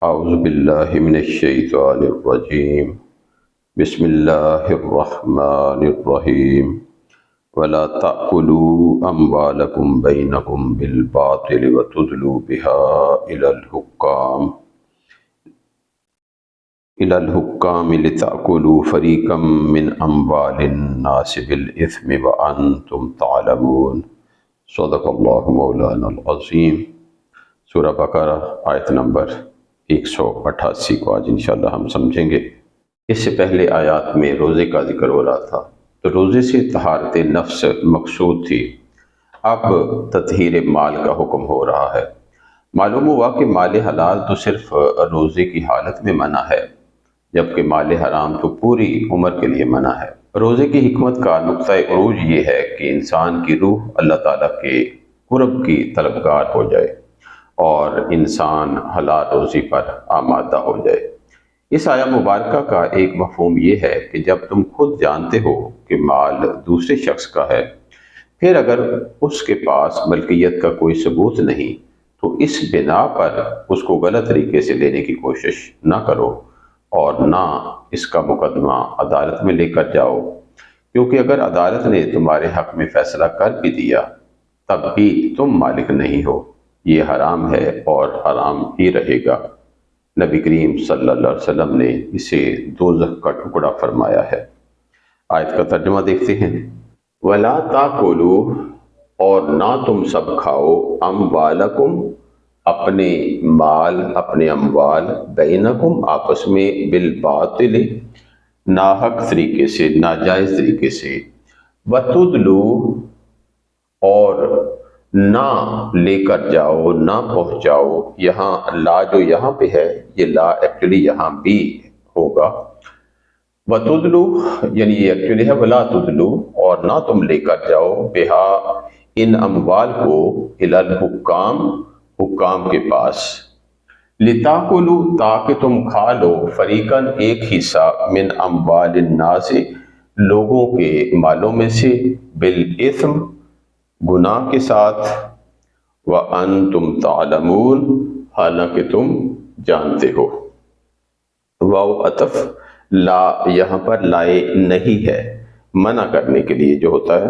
اعوذ باللہ من الشیطان الرجیم بسم اللہ الرحمن الرحیم ولا تأکلوا اموالکم بینکم بالباطل وتدلوا بها الى الحکام لتأکلوا فریقا من اموال الناس بالإثم وانتم تعلمون۔ صدق اللہ مولانا العظیم۔ سورہ بقرہ آیت نمبر 188 کو آج انشاءاللہ ہم سمجھیں گے۔ اس سے پہلے آیات میں روزے کا ذکر ہو رہا تھا، تو روزے سے طہارت نفس مقصود تھی۔ اب تطہیر مال کا حکم ہو رہا ہے۔ معلوم ہوا کہ مال حلال تو صرف روزے کی حالت میں منع ہے، جبکہ مال حرام تو پوری عمر کے لیے منع ہے۔ روزے کی حکمت کا نقطہ عروج یہ ہے کہ انسان کی روح اللہ تعالیٰ کے قرب کی طلبگار ہو جائے اور انسان حلال روزی پر آمادہ ہو جائے۔ اس آیہ مبارکہ کا ایک مفہوم یہ ہے کہ جب تم خود جانتے ہو کہ مال دوسرے شخص کا ہے، پھر اگر اس کے پاس ملکیت کا کوئی ثبوت نہیں تو اس بنا پر اس کو غلط طریقے سے لینے کی کوشش نہ کرو اور نہ اس کا مقدمہ عدالت میں لے کر جاؤ، کیونکہ اگر عدالت نے تمہارے حق میں فیصلہ کر بھی دیا تب بھی تم مالک نہیں ہو۔ یہ حرام ہے اور حرام ہی رہے گا۔ نبی کریم صلی اللہ علیہ وسلم نے اسے دوزخ کا ٹکڑا فرمایا ہے۔ آیت کا ترجمہ دیکھتے ہیں۔ وَلَا تَأْكُلُوا، اور نہ تم سب کھاؤ، اموالکم، اپنے مال، اپنے اموال، بینکم، آپس میں، بالباطل، ناحق طریقے سے، ناجائز طریقے سے، وَتُدْلُوا، اور نہ لے کر جاؤ، نہ پہنچاؤ۔ یہاں لا جو یہاں پہ ہے، یہ لا ایکچولی یہاں بھی ہوگا۔ وَتُدْلُوا یعنی یہ ایکچولی ہے وَلَا تُدْلُوا، اور نہ تم لے کر جاؤ، بہا، ان اموال کو، الی الحکام، حکام کے پاس، لِتَأْكُلُوا، تاکہ تم کھا لو، فریقاً ایک حصہ، من اموال الناس، لوگوں کے مالوں میں سے، بالإثم، گناہ کے ساتھ، وَأَنْتُمْ تَعْلَمُونَ، حالانکہ تم جانتے ہو۔ واو عطف لا یہاں پر لائے نہیں ہے، منع کرنے کے لیے جو ہوتا ہے،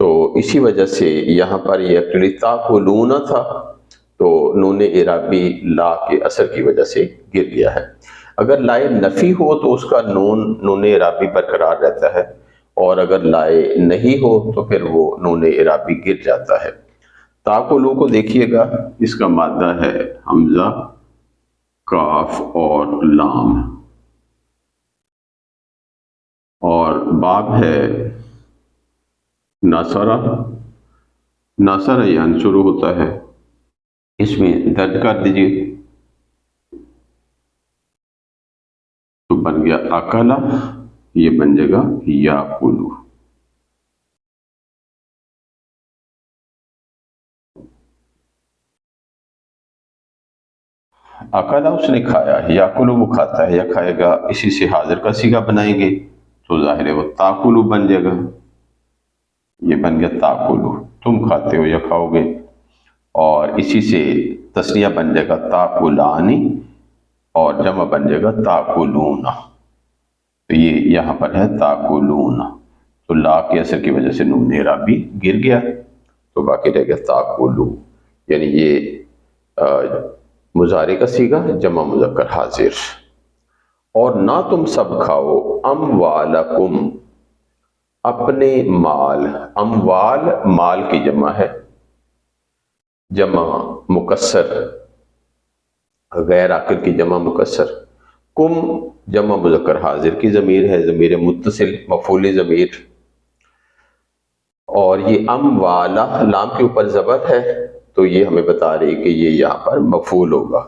تو اسی وجہ سے یہاں پر یہ ایکچولی تاکلون تھا، تو نون اعرابی لا کے اثر کی وجہ سے گر گیا ہے۔ اگر لائے نفی ہو تو اس کا نون اعرابی برقرار رہتا ہے، اور اگر لائے نہیں ہو تو پھر وہ نون اعرابی گر جاتا ہے۔ تاکلو کو دیکھیے گا، اس کا مادہ ہے حمزہ، کاف اور لام، اور باب ہے ناصرہ، ناصرہ یعنی شروع ہوتا ہے، اس میں درج کر دیجئے تو بن گیا اکلا، یہ بن جائے گا یاکلو۔ اکلا اس نے کھایا، یاکلو وہ کھاتا ہے یا کھائے گا، اسی سے حاضر کا صیغہ بنائیں گے تو ظاہر ہے وہ تاکلو بن جائے گا۔ یہ بن گیا تاکلو، تم کھاتے ہو یا کھاؤ گے، اور اسی سے تثنیہ بن جائے گا تاکلانی، اور جمع بن جائے گا تاکلون۔ تو یہ یہاں پر ہے تاکلون، تو لا کے اثر کی وجہ سے نون اعرابی گر گیا، تو باقی رہ گیا تاکلو، یعنی یہ مضارع کا صیغہ جمع مذکر حاضر۔ اور نہ تم سب کھاؤ، اموالکم، اپنے مال، اموال مال کی جمع ہے، جمع مکسر، غیر عاقل کی جمع مکسر، کم جمع مذکر حاضر کی ضمیر ہے، ضمیر متصل، مفعولی ضمیر، اور یہ اموالہ لام کے اوپر زبر ہے، تو یہ ہمیں بتا رہی کہ یہ یہاں پر مفعول ہوگا،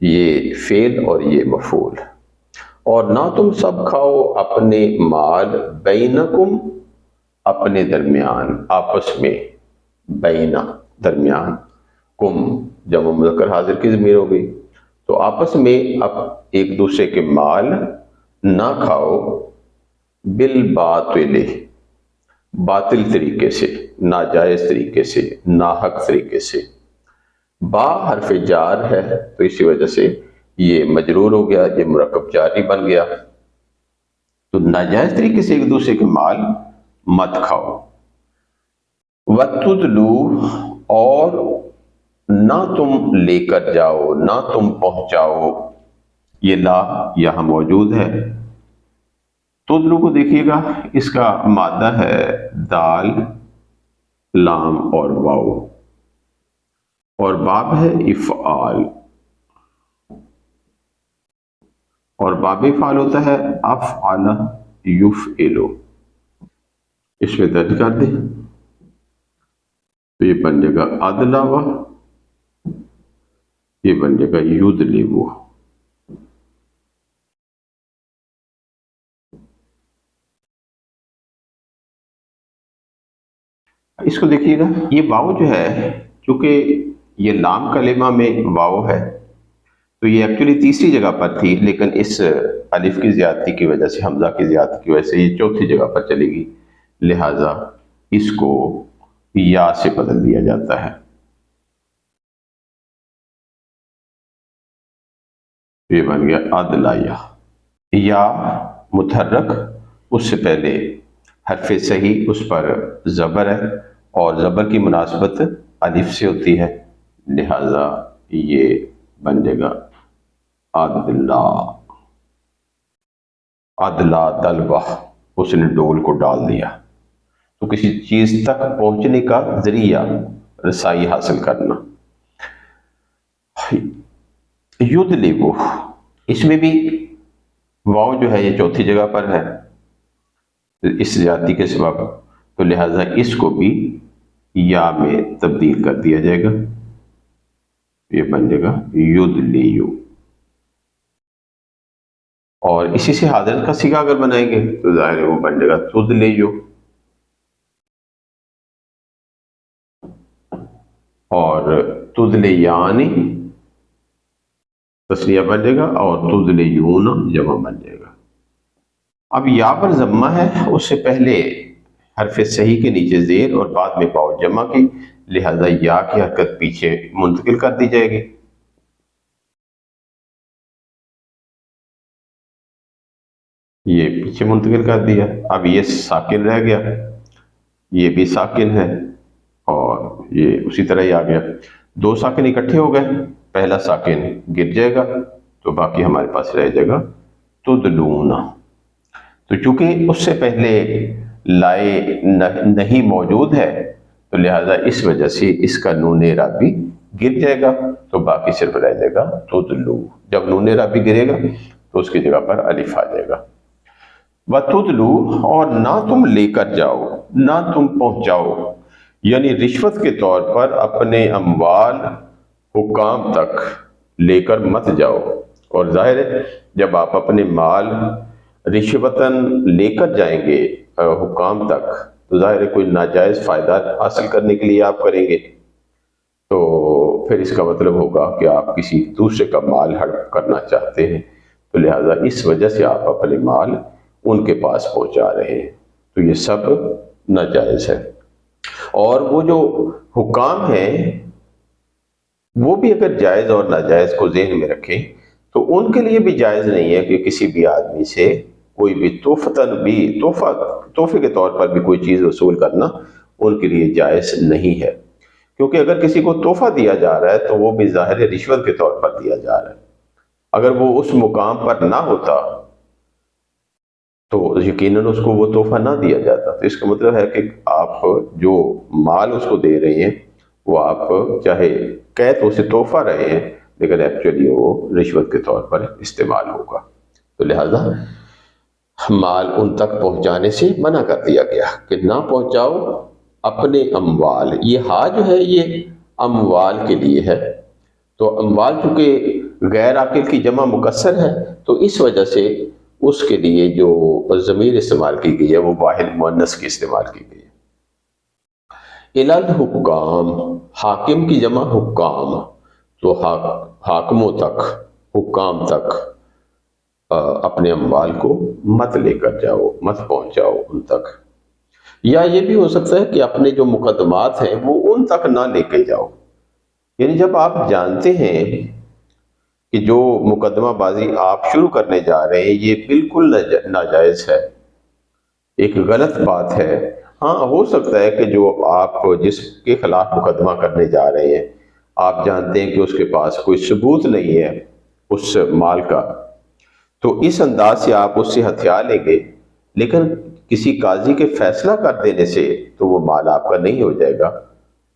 یہ فعل اور یہ مفعول۔ اور نہ تم سب کھاؤ اپنے مال، بینکم، اپنے درمیان، آپس میں، بینا درمیان، کم جمع مذکر حاضر کی ضمیر ہو گئی، تو آپس میں اب ایک دوسرے کے مال نہ کھاؤ، بالباطل، باطل طریقے سے، ناجائز طریقے سے، ناحق طریقے سے، با حرف جار ہے تو اسی وجہ سے یہ مجرور ہو گیا، یہ مرکب جاری بن گیا۔ تو ناجائز طریقے سے ایک دوسرے کے مال مت کھاؤ۔ وَتُدْلُوا، اور نہ تم لے کر جاؤ، نہ تم پہنچاؤ، یہ لا یہاں موجود ہے۔ تدلو کو دیکھیے گا، اس کا مادہ ہے دال، لام اور واو، اور باب ہے افعال، اور باب افعال ہوتا ہے افعل یفعلو۔ اس میں درج کر دیں تو یہ بن جائے گا ادلاوا، یہ بن جائے گا یدلو۔ اس کو دیکھیے گا، یہ واو جو ہے، چونکہ یہ لام کلمہ میں واو ہے تو یہ ایکچولی تیسری جگہ پر تھی، لیکن اس الف کی زیادتی کی وجہ سے، حمزہ کی زیادتی کی وجہ سے یہ چوتھی جگہ پر چلے گی، لہذا اس کو یا سے بدل دیا جاتا ہے۔ یہ بن گیا ادلایا۔ یا متحرک، اس سے پہلے حرف صحیح، اس پر زبر ہے، اور زبر کی مناسبت الف سے ہوتی ہے، لہذا یہ بن جائے گا ادلا۔ ادلا دلوا، اس نے ڈول کو ڈال دیا، تو کسی چیز تک پہنچنے کا ذریعہ، رسائی حاصل کرنا۔ یدلبو، اس میں بھی واو جو ہے یہ چوتھی جگہ پر ہے اس زیادتی کے سبب، تو لہذا اس کو بھی یا میں تبدیل کر دیا جائے گا، یہ بن جائے گا یدلیو۔ اور اسی سے حاضر کا صیغہ اگر بنائیں گے تو ظاہر ہے وہ بن جائے گا تدلیو، اور تدلیانی تسنیہ بن جائے گا، اور تدلیون جمع بن جائے گا۔ اب یا پر ضمہ ہے، اس سے پہلے حرف صحیح کے نیچے زیر اور بعد میں پاؤ جمع کی، لہذا یا کی حرکت پیچھے منتقل کر دی جائے گی۔ یہ پیچھے منتقل کر دیا، اب یہ ساکن رہ گیا، یہ بھی ساکن ہے، اور یہ اسی طرح ہی آ گیا۔ دو ساکن اکٹھے ہو گئے، پہلا ساکن گر جائے گا تو باقی ہمارے پاس رہ جائے گا تدلون۔ تو چونکہ اس سے پہلے لائے نہیں موجود ہے تو لہذا اس وجہ سے اس کا نون اعرابی گر جائے گا، تو باقی صرف رہ جائے گا تدلو۔ جب نون اعرابی گرے گا تو اس کی جگہ پر الف آ جائے گا۔ وَتُدْلُوا، اور نہ تم لے کر جاؤ، نہ تم پہنچاؤ، یعنی رشوت کے طور پر اپنے اموال حکام تک لے کر مت جاؤ۔ اور ظاہر ہے جب آپ اپنے مال رشوتاً لے کر جائیں گے حکام تک تو ظاہر ہے کوئی ناجائز فائدہ حاصل کرنے کے لیے آپ کریں گے، تو پھر اس کا مطلب ہوگا کہ آپ کسی دوسرے کا مال ہڑپ کرنا چاہتے ہیں، تو لہٰذا اس وجہ سے آپ اپنے مال ان کے پاس پہنچا رہے ہیں، تو یہ سب ناجائز ہے۔ اور وہ جو حکام ہیں وہ بھی اگر جائز اور ناجائز کو ذہن میں رکھیں تو ان کے لیے بھی جائز نہیں ہے کہ کسی بھی آدمی سے کوئی بھی تحفے کے طور پر بھی کوئی چیز وصول کرنا ان کے لیے جائز نہیں ہے، کیونکہ اگر کسی کو تحفہ دیا جا رہا ہے تو وہ بھی ظاہر رشوت کے طور پر دیا جا رہا ہے۔ اگر وہ اس مقام پر نہ ہوتا تو یقیناً اس کو وہ تحفہ نہ دیا جاتا، تو اس کا مطلب ہے کہ آپ جو مال اس کو دے رہے ہیں وہ آپ چاہے کہہ تو اسے تحفہ رہے ہیں لیکن ایکچولی وہ رشوت کے طور پر استعمال ہوگا، تو لہذا مال ان تک پہنچانے سے منع کر دیا گیا کہ نہ پہنچاؤ اپنے اموال۔ یہ ہا جو ہے یہ اموال کے لیے ہے، تو اموال چونکہ غیر عاقل کی جمع مکسر ہے تو اس وجہ سے اس کے لیے جو ضمیر استعمال کی گئی ہے وہ واحد مؤنث کی استعمال کی گئی ہے۔ الحکام، حاکم کی جمع حکام، تو حاکموں تک، حکام تک اپنے اموال کو مت لے کر جاؤ، مت پہنچاؤ ان تک۔ یا یہ بھی ہو سکتا ہے کہ اپنے جو مقدمات ہیں وہ ان تک نہ لے کے جاؤ، یعنی جب آپ جانتے ہیں کہ جو مقدمہ بازی آپ شروع کرنے جا رہے ہیں یہ بالکل ناجائز ہے، ایک غلط بات ہے، ہاں ہو سکتا ہے کہ جو آپ جس کے خلاف مقدمہ کرنے جا رہے ہیں آپ جانتے ہیں کہ اس کے پاس کوئی ثبوت نہیں ہے اس مال کا، تو اس انداز سے آپ اس سے ہتھیار لیں گے، لیکن کسی قاضی کے فیصلہ کر دینے سے تو وہ مال آپ کا نہیں ہو جائے گا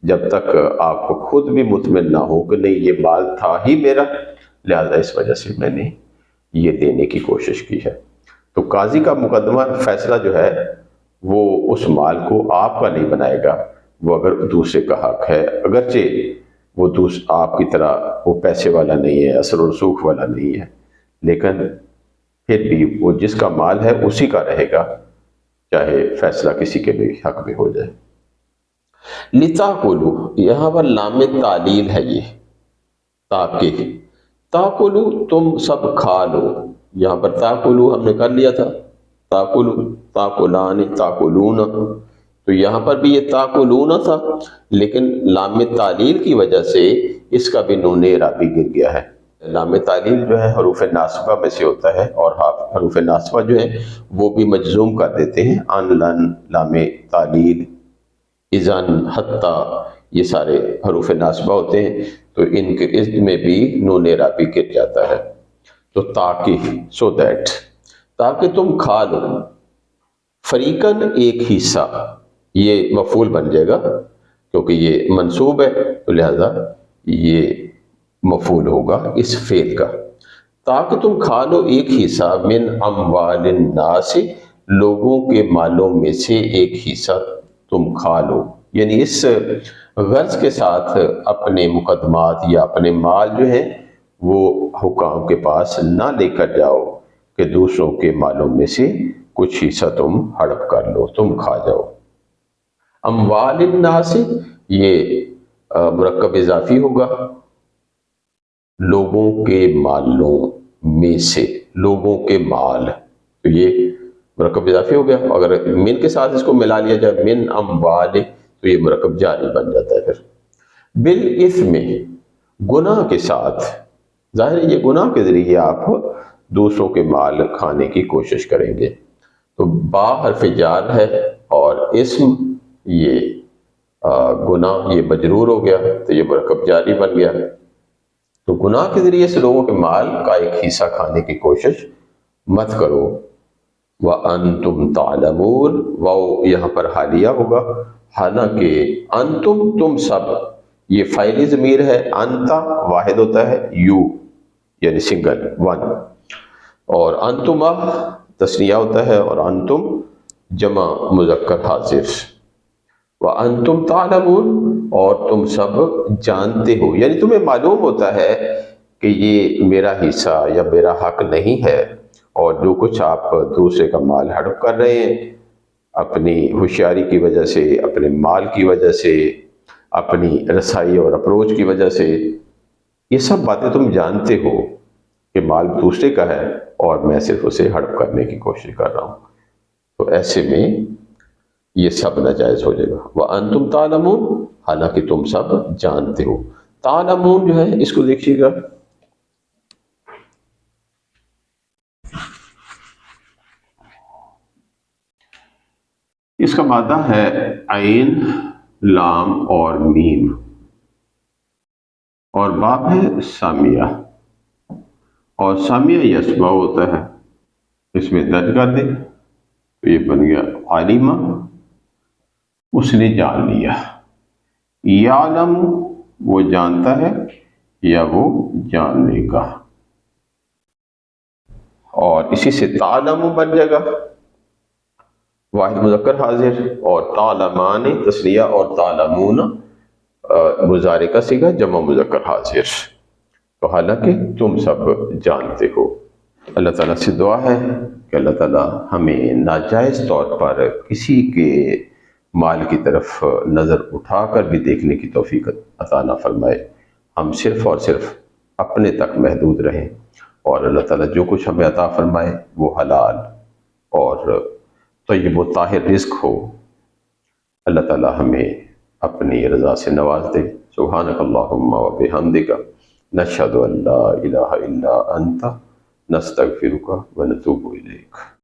جب تک آپ کو خود بھی مطمئن نہ ہو کہ نہیں یہ مال تھا ہی میرا، لہذا اس وجہ سے میں نے یہ دینے کی کوشش کی ہے۔ تو قاضی کا مقدمہ فیصلہ جو ہے وہ اس مال کو آپ کا نہیں بنائے گا، وہ اگر دوسرے کا حق ہے، اگرچہ وہ آپ کی طرح وہ پیسے والا نہیں ہے، اثر و رسوخ والا نہیں ہے، لیکن پھر بھی وہ جس کا مال ہے اسی کا رہے گا، چاہے فیصلہ کسی کے بھی حق میں ہو جائے۔ لِتَأْكُلُوا یہاں پر لام تعلیل ہے، یہ تاکہ، تاکلو تم سب کھا لو، یہاں پر تاکلو ہم نے کر لیا تھا، تاکلو، تاکلان، تاکلون، تو یہاں پر بھی یہ تاکلون تھا، لیکن لام تعلیل کی وجہ سے اس کا بھی نون اعرابی گر گیا ہے۔ لام تعلیل جو ہے حروف ناصبہ میں سے ہوتا ہے، اور حروف ناصبہ جو ہے وہ بھی مجزوم کر دیتے ہیں، ان، لن، لام تعلیل، اذن، حتی، یہ سارے حروف ناصبہ ہوتے ہیں، تو ان کے اس میں بھی نون اعرابی گر جاتا ہے۔ تو تاکہ، سو دیٹ، تاکہ تم کھا لو، فریقاً ایک حصہ، یہ مفعول بن جائے گا کیونکہ یہ منصوب ہے تو لہذا یہ مفعول ہوگا اس فعل کا، تاکہ تم کھا لو ایک حصہ، من اموال الناس، لوگوں کے مالوں میں سے ایک حصہ تم کھا لو، یعنی اس غرض کے ساتھ اپنے مقدمات یا اپنے مال جو ہیں وہ حکام کے پاس نہ لے کر جاؤ کہ دوسروں کے مالوں میں سے کچھ حصہ تم ہڑپ کر لو، تم کھا جاؤ۔ اموال الناس یہ مرکب اضافی ہوگا، لوگوں کے مالوں میں سے، لوگوں کے مال، تو یہ مرکب اضافی ہو گیا، اگر من کے ساتھ اس کو ملا لیا جائے، من اموال، تو یہ مرکب جاری بن جاتا ہے۔ پھر بالاثم، گناہ کے ساتھ، ظاہر ہے یہ گناہ کے ذریعے آپ دوسروں کے مال کھانے کی کوشش کریں گے، تو با حرف جار ہے اور اسم یہ گناہ یہ مجرور ہو گیا تو یہ مرکب جاری بن گیا، تو گناہ کے ذریعے سے لوگوں کے مال کا ایک حصہ کھانے کی کوشش مت کرو۔ وَأَنْتُمْ تَعْلَمُونَ، وہ یہاں پر حالیہ ہوگا، حالانکہ انتم تم سب، یہ فاعلی ضمیر ہے، انتا واحد ہوتا ہے، یو یعنی سنگل ون، اور انتما تثنیہ ہوتا ہے، اور انتم جمع مذکر حاضر، وَأَنْتُمْ تَعْلَمُونَ، اور تم سب جانتے ہو، یعنی تمہیں معلوم ہوتا ہے کہ یہ میرا حصہ یا میرا حق نہیں ہے، اور جو کچھ آپ دوسرے کا مال ہڑپ کر رہے ہیں اپنی ہوشیاری کی وجہ سے، اپنے مال کی وجہ سے، اپنی رسائی اور اپروچ کی وجہ سے، یہ سب باتیں تم جانتے ہو کہ مال دوسرے کا ہے اور میں صرف اسے ہڑپ کرنے کی کوشش کر رہا ہوں، تو ایسے میں یہ سب ناجائز ہو جائے گا۔ وَأَنْتُمْ تَعْلَمُونَ، حالانکہ تم سب جانتے ہو۔ تعلمون جو ہے اس کو دیکھیے گا، اس کا مادہ ہے عین، لام اور میم، اور باب ہے سامیہ، اور سامیہ یسمع ہوتا ہے، اس میں درج کر دیں تو یہ بن گیا عالمہ، اس نے جان لیا، یعلم وہ جانتا ہے یا وہ جان لے گا، اور اسی سے تعلم بن جائے گا، واحد مذکر حاضر، اور تعلمان تثنیہ، اور تعلمون مضارع کا صیغہ جمع مذکر حاضر، تو حالانکہ تم سب جانتے ہو۔ اللہ تعالیٰ سے دعا ہے کہ اللہ تعالیٰ ہمیں ناجائز طور پر کسی کے مال کی طرف نظر اٹھا کر بھی دیکھنے کی توفیق عطا نہ فرمائے، ہم صرف اور صرف اپنے تک محدود رہیں، اور اللہ تعالیٰ جو کچھ ہمیں عطا فرمائے وہ حلال اور طیب و طاہر رزق ہو۔ اللہ تعالیٰ ہمیں اپنی رضا سے نواز دے۔ سبحانک اللہم و بحمدک، نشہد ان لا الہ الا انت، نستغفرک و نتوب الیک۔